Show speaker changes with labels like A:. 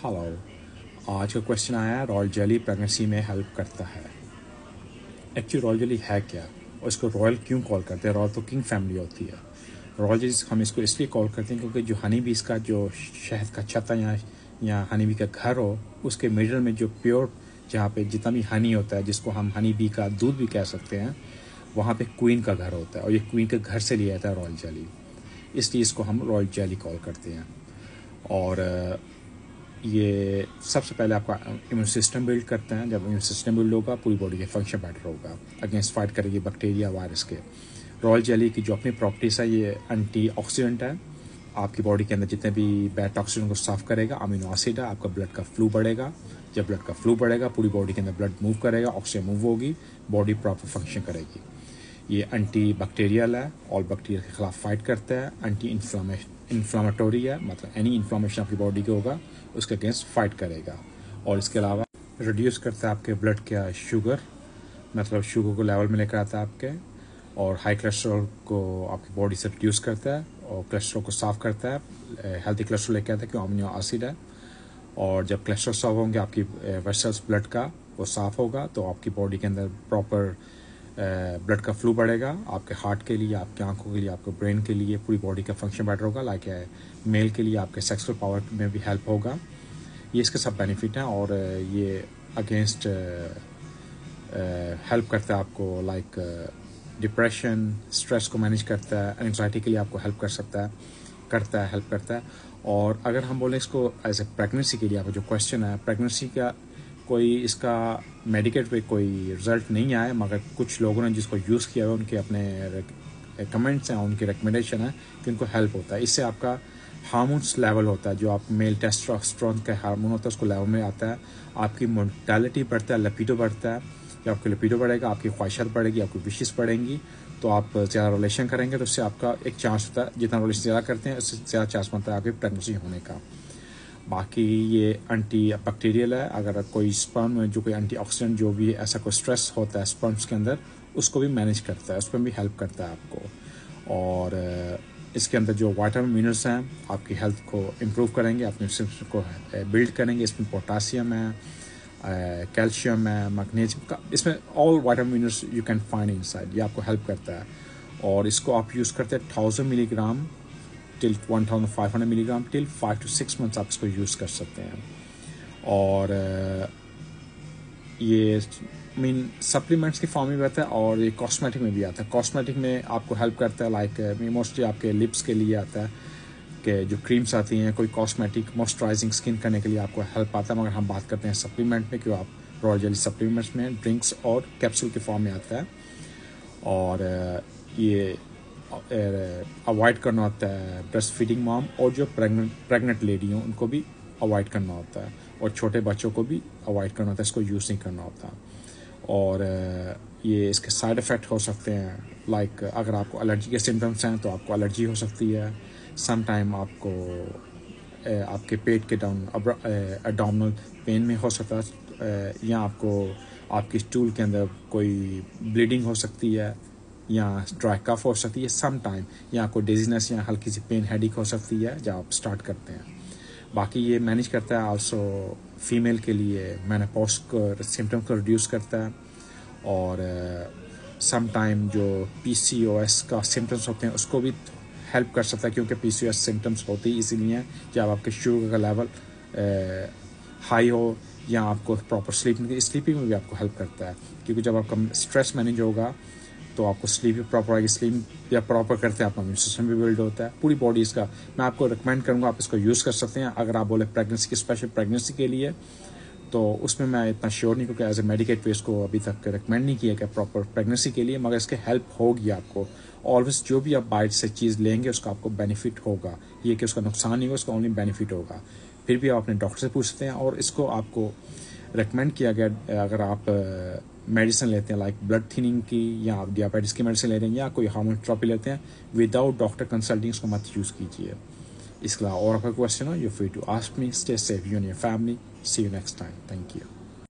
A: Hello. आज का question आया है रॉयल जेली प्रेगनेंसी में हेल्प करता है। एक्चुअली रॉयल जेली है क्या और इसको रॉयल क्यों कॉल करते हैं? रॉयल तो किंग फैमिली होती है। रॉयल जेली हम इसको इसलिए कॉल करते हैं क्योंकि जो हनी बी का जो शहद का छत्ता या हनी बी का घर हो, उसके मिडल में जो प्योर, जहाँ पे जितना भी हनी होता है, जिसको हम हनी बी का दूध भी कह सकते हैं, वहाँ पे क्वीन का घर होता है और ये क्वीन के घर से लिया जाता है रॉयल जेली। इसलिए इसको हम रॉयल जेली कॉल करते हैं। और ये सबसे पहले आपका इम्यून सिस्टम बिल्ड करते हैं। जब इम्यून सिस्टम बिल्ड होगा, पूरी बॉडी का फंक्शन बेटर होगा, अगेंस्ट फाइट करेगी बैक्टीरिया वायरस के। रॉयल जेली की जो अपनी प्रॉपर्टीज़ है, ये एंटीऑक्सीडेंट है। आपकी बॉडी के अंदर जितने भी बैड टॉक्सिन को साफ करेगा। अमीनो एसिड है, आपका ब्लड का फ्लू बढ़ेगा। जब ब्लड का फ्लू बढ़ेगा, पूरी बॉडी के अंदर ब्लड मूव करेगा, ऑक्सीजन मूव होगी, बॉडी प्रॉपर फंक्शन करेगी। ये एंटी बैक्टीरियल है, ऑल बैक्टीरिया के खिलाफ फाइट करता है। एंटी इन्फ्लामेटोरी है, मतलब एनी इन्फ्लामेशन आपकी बॉडी के होगा उसके अगेंस्ट फाइट करेगा। और इसके अलावा रिड्यूस करता है आपके ब्लड का शुगर, मतलब शुगर को लेवल में लेकर आता है आपके। और हाई कोलेस्ट्रॉल को आपकी बॉडी से रिड्यूस करता है और कोलेस्ट्रॉल को साफ करता है। हेल्थी कोलेस्ट्रॉल लेके आता है क्यों? अमीनो एसिड है। और जब कोलेस्ट्रॉल साफ होंगे, आपकी वेसल्स ब्लड का वो साफ होगा, तो आपकी बॉडी के अंदर प्रॉपर ब्लड का फ्लू बढ़ेगा। आपके हार्ट के लिए, आपकी आंखों के लिए, आपके ब्रेन के लिए, पूरी बॉडी का फंक्शन बेटर होगा। लाइक मेल के लिए आपके सेक्सुअल पावर में भी हेल्प होगा। ये इसके सब बेनिफिट हैं। और ये अगेंस्ट हेल्प करता है आपको, लाइक डिप्रेशन, स्ट्रेस को मैनेज करता है। एंग्जाइटी के लिए आपको हेल्प हेल्प करता है। और अगर हम बोलें इसको एज ए प्रेगनेंसी के लिए, आपका जो क्वेश्चन है, प्रेगनेंसी का कोई इसका मेडिकेट पे कोई रिजल्ट नहीं आया, मगर कुछ लोगों ने जिसको यूज़ किया है उनके अपने कमेंट्स हैं, उनकी रिकमेंडेशन है कि उनको हेल्प होता है। इससे आपका हार्मोन्स लेवल होता है, जो आप मेल टेस्टोस्टेरोन का हार्मोन होता है, उसको लेवल में आता है। आपकी मोर्टेलिटी बढ़ता है, लिपिडो बढ़ता है। जब आपका लिपिडो बढ़ेगा, आपकी ख्वाहिशात बढ़ेगी, आपकी विशेष बढ़ेंगी, तो आप ज़्यादा रिलेशन करेंगे, तो उससे आपका एक चांस होता है, जितना रिलेशन ज़्यादा करते हैं उससे ज़्यादा चांस बनता है आपकी प्रेगनेंसी होने का। बाकी ये एंटी बैक्टीरियल है। अगर कोई स्पर्म में जो कोई एंटीऑक्सीडेंट जो भी ऐसा कोई स्ट्रेस होता है स्पर्म्स के अंदर, उसको भी मैनेज करता है, उस पर भी हेल्प करता है आपको। और इसके अंदर जो विटामिन मिनरल्स हैं, आपकी हेल्थ को इम्प्रूव करेंगे, अपने सिस्टम को बिल्ड करेंगे। इसमें पोटासियम है, कैल्शियम है, मैग्नीशियम का, इसमें all vitamin minerals you can find inside. ये आपको हेल्प करता है। और इसको आप यूज़ करते हैं 1000 milligram till 1500 milligram till 5 to 6 months आप इसको यूज़ कर सकते हैं। और ये सप्लीमेंट्स की फॉर्म में भी आता है और ये कॉस्मेटिक में भी आता है। कॉस्मेटिक में आपको हेल्प करता है, लाइक मोस्टली आपके लिप्स के लिए आता है कि जो क्रीम्स आती हैं, कोई कॉस्मेटिक मॉइस्चराइजिंग स्किन करने के लिए आपको हेल्प आता है। मगर हम बात करते हैं सप्लीमेंट में, कि आप रॉयल जेली सप्लीमेंट्स में ड्रिंक्स और कैप्सूल के फॉर्म में आता है। और ये अवॉइड करना होता है ब्रेस्ट फीडिंग मॉम, और जो प्रेग्नेंट लेडी हो उनको भी अवॉइड करना होता है, और छोटे बच्चों को भी अवॉइड करना होता है, इसको यूज़ नहीं करना होता। और ये इसके साइड इफ़ेक्ट हो सकते हैं, लाइक अगर आपको एलर्जी के सिम्टम्स हैं तो आपको एलर्जी हो सकती है। सम टाइम आपको आपके पेट के डाउन एब्डोमिनल पेन में हो सकता है, या आपको आपकी स्टूल के अंदर कोई ब्लीडिंग हो सकती है, या ड्राई कफ हो सकती है सम टाइम, या कोई डिजीनेस या हल्की सी पेन हेडेक हो सकती है जब आप स्टार्ट करते हैं। बाकी ये मैनेज करता है आल्सो फीमेल के लिए मेनोपॉज को सिम्टम को रिड्यूस करता है। और सम टाइम जो PCOS का सिम्टम्स होते हैं उसको भी हेल्प कर सकता है, क्योंकि PCOS सिम्टम्स होती ही इसीलिए जब आपके शुगर का लेवल हाई हो, या आपको प्रॉपर स्लीपिंग में भी आपको हेल्प करता है। क्योंकि जब आपका स्ट्रेस मैनेज होगा तो आपको स्लीप भी प्रॉपर आएगी। स्लीप या प्रॉपर करते हैं, आपका इम्यून सिस्टम भी बिल्ड होता है, पूरी बॉडी इसका। मैं आपको रिकमेंड करूँगा आप इसको यूज़ कर सकते हैं। अगर आप बोले प्रेगनेंसी की, स्पेशल प्रेगनेंसी के लिए, तो उसमें मैं इतना श्योर नहीं, क्योंकि एज ए मेडिकेट वे इसको अभी तक रिकमेंड नहीं किया गया प्रॉपर प्रेगनेंसी के लिए, मगर इसके हेल्प होगी आपको। ऑलवेज जो भी आप बाइट से चीज़ लेंगे उसका आपको बेनिफिट होगा, ये कि उसका नुकसान नहीं होगा, उसका ओनली बेनिफिट होगा। फिर भी आप अपने डॉक्टर से पूछते हैं। और इसको आपको रिकमेंड किया गया अगर आप मेडिसिन लेते हैं, लाइक ब्लड थिनिंग की, या आप डायबिटीज़ की मेडिसिन ले रहे हैं, या कोई हार्मोन थेरेपी लेते हैं, विदाउट डॉक्टर कंसल्टिंग इसको मत यूज़ कीजिए। इसके अलावा और आपका क्वेश्चन हो, you free to ask me. Stay safe, you and your family. See you next time. Thank you.